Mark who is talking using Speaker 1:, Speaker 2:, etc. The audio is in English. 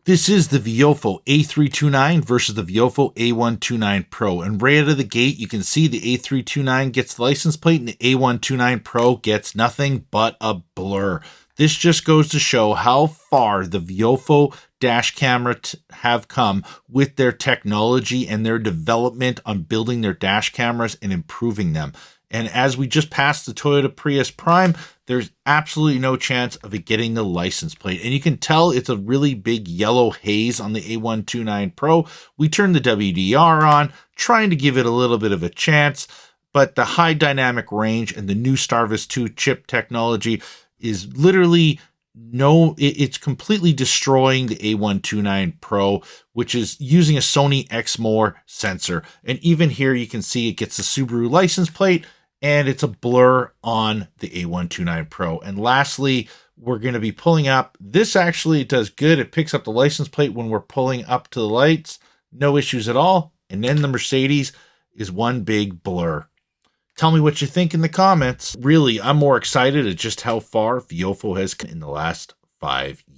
Speaker 1: This is the Viofo A329 versus the Viofo A129 Pro. And right out of the gate, you can see the A329 gets the license plate and the A129 Pro gets nothing but a blur. This just goes to show how far the Viofo dash camera have come with their technology and their development on building their dash cameras and improving them. And as we just passed the Toyota Prius Prime, there's absolutely no chance of it getting the license plate. And you can tell it's a really big yellow haze on the A129 Pro. We turned the WDR on, trying to give it a little bit of a chance, but the high dynamic range and the new Starvis 2 chip technology is literally it's completely destroying the A129 Pro, which is using a Sony Exmor sensor. And even here you can see it gets the Subaru license plate and it's a blur on the A129 Pro. And lastly, we're going to be pulling up. This actually does good. It picks up the license plate when we're pulling up to the lights. No issues at all. And then the Mercedes is one big blur. Tell me what you think in the comments. Really, I'm more excited at just how far Viofo has come in the last 5 years.